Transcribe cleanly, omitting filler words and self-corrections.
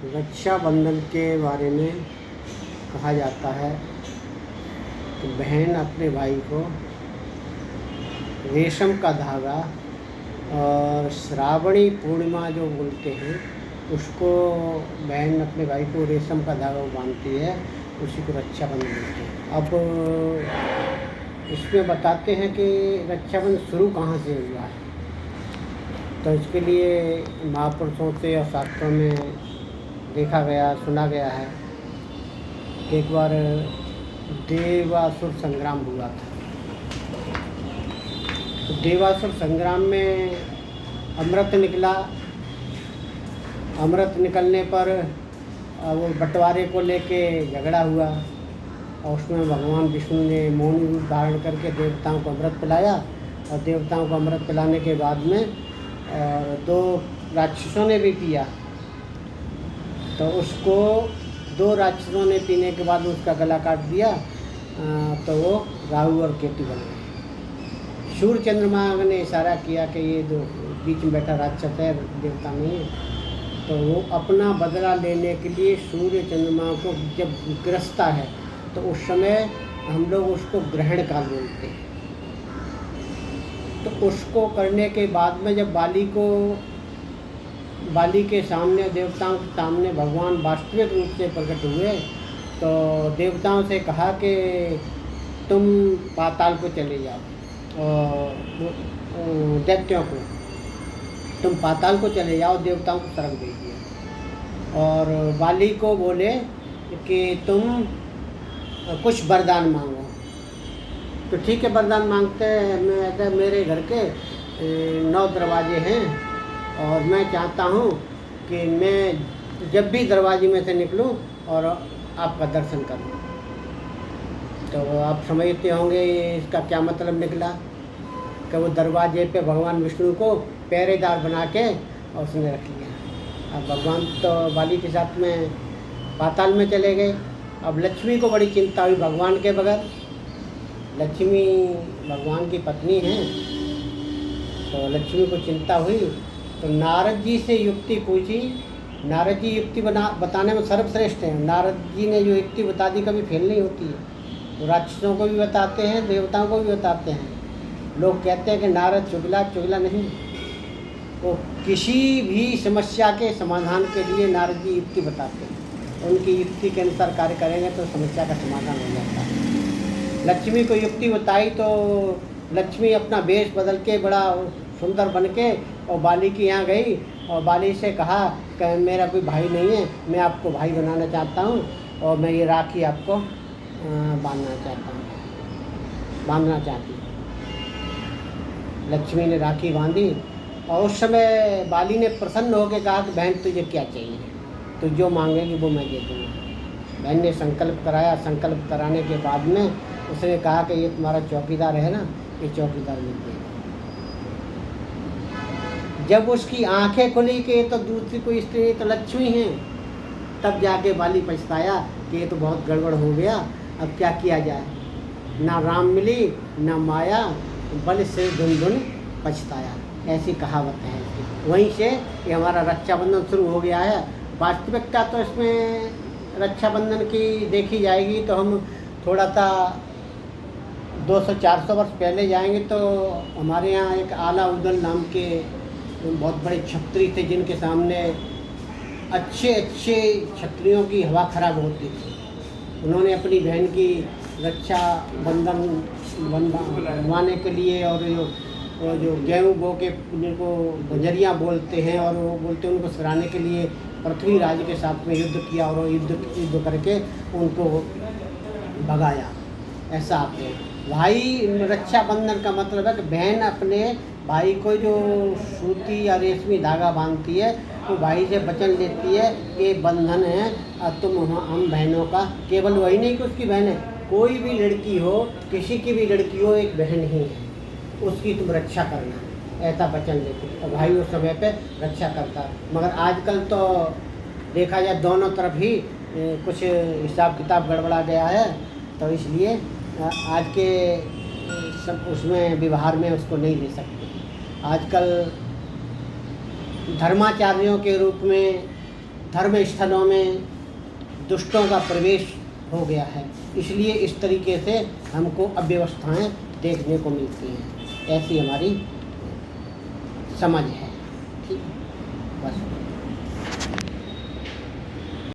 रक्षाबंधन के बारे में कहा जाता है कि बहन अपने भाई को रेशम का धागा और श्रावणी पूर्णिमा जो बोलते हैं उसको बहन अपने भाई को रेशम का धागा बांधती है, उसी को रक्षाबंधन बोलते हैं। अब इसमें बताते हैं कि रक्षाबंधन शुरू कहाँ से हुआ है। तो इसके लिए महापुरुषों से और शास्त्रों में देखा गया, सुना गया है कि एक बार देवासुर संग्राम हुआ था। तो देवासुर संग्राम में अमृत निकला। अमृत निकलने पर वो बंटवारे को लेके झगड़ा हुआ और उसमें भगवान विष्णु ने मौनी रूप धारण करके देवताओं को अमृत पिलाया। और देवताओं को अमृत पिलाने के बाद में दो राक्षसों ने भी पिया। तो उसको दो राक्षसों ने पीने के बाद उसका गला काट दिया। तो वो राहु और केतु बन गए। सूर्य चंद्रमा ने इशारा किया कि ये दो बीच में बैठा राक्षस है, देवता नहीं है। तो वो अपना बदला लेने के लिए सूर्य चंद्रमा को जब ग्रसता है तो उस समय हम लोग उसको ग्रहण काल बोलते हैं। तो उसको करने के बाद में जब बाली के सामने, देवताओं के सामने भगवान वास्तविक रूप से प्रकट हुए तो देवताओं से कहा कि तुम पाताल को चले जाओ और दैत्यों को तुम पाताल को चले जाओ, देवताओं को शरण दे दिया। और बाली को बोले कि तुम कुछ वरदान मांगो। तो ठीक है, वरदान मांगते हैं। मेरे घर के 9 दरवाजे हैं और मैं चाहता हूँ कि मैं जब भी दरवाजे में से निकलूँ और आपका दर्शन करूँ। तो आप समझते होंगे इसका क्या मतलब निकला कि वो दरवाजे पे भगवान विष्णु को पहरेदार बना के और उसने रख लिया। अब भगवान तो बाली के साथ में पाताल में चले गए। अब लक्ष्मी को बड़ी चिंता हुई भगवान के बगैर। लक्ष्मी भगवान की पत्नी हैं, तो लक्ष्मी को चिंता हुई। तो नारद जी से युक्ति पूछी। नारद जी युक्ति बताने में सर्वश्रेष्ठ हैं। नारद जी ने जो युक्ति बता दी कभी फेल नहीं होती है। तो राक्षसों को भी बताते हैं, देवताओं को भी बताते हैं। लोग कहते हैं कि नारद चुगला नहीं। वो किसी भी समस्या के समाधान के लिए नारद जी युक्ति बताते हैं। उनकी युक्ति के अनुसार कार्य करेंगे तो समस्या का समाधान हो जाता है। लक्ष्मी को युक्ति बताई तो लक्ष्मी अपना वेश बदल के बड़ा सुंदर बन के और बाली के यहाँ गई और बाली से कहा कि मेरा कोई भाई नहीं है, मैं आपको भाई बनाना चाहता हूँ और मैं ये राखी आपको बांधना चाहती हूँ। लक्ष्मी ने राखी बांधी और उस समय बाली ने प्रसन्न होकर कहा कि बहन तुझे क्या चाहिए, तो जो मांगेगी वो मैं दे दूँगा। बहन ने संकल्प कराया। संकल्प कराने के बाद में उसने कहा कि ये तुम्हारा चौकीदार है ना, ये चौकीदार मिल गया। जब उसकी आंखें खुली कि ये तो दूसरी कोई स्त्री तो लक्ष्मी है, तब जाके बाली पछताया कि ये तो बहुत गड़बड़ हो गया, अब क्या किया जाए। ना राम मिली ना माया, बल से धुन पछताया। ऐसी कहावत है इसकी। वहीं से ये हमारा रक्षाबंधन शुरू हो गया है। वास्तविकता तो इसमें रक्षाबंधन की देखी जाएगी तो हम थोड़ा सा 200-400 वर्ष पहले जाएंगे तो हमारे यहाँ एक आलाउद्दीन नाम के बहुत बड़े क्षत्रिय थे जिनके सामने अच्छे क्षत्रियों की हवा खराब होती थी। उन्होंने अपनी बहन की रक्षा बंधन बनवाने के लिए और जो गेहूँ बो के जिनको बंजरियाँ बोलते हैं और वो बोलते हैं, उनको सराहने के लिए पृथ्वीराज के साथ में युद्ध किया और युद्ध करके उनको भगाया। ऐसा आते हैं। भाई रक्षाबंधन का मतलब है कि बहन अपने भाई को जो सूती या रेशमी धागा बांधती है तो भाई से वचन लेती है कि बंधन है तुम हम बहनों का। केवल वही नहीं कि उसकी बहन है, कोई भी लड़की हो, किसी की भी लड़की हो, एक बहन ही है, उसकी तुम रक्षा करना, ऐसा वचन लेती है। तो भाई उस समय पे रक्षा करता। मगर आजकल तो देखा जाए दोनों तरफ ही कुछ हिसाब किताब गड़बड़ा गया है। तो इसलिए आज के सब उसमें व्यवहार में उसको नहीं ले सकते। आजकल धर्माचार्यों के रूप में धर्म स्थलों में दुष्टों का प्रवेश हो गया है, इसलिए इस तरीके से हमको अव्यवस्थाएं देखने को मिलती हैं। ऐसी हमारी समझ है। ठीक है, बस।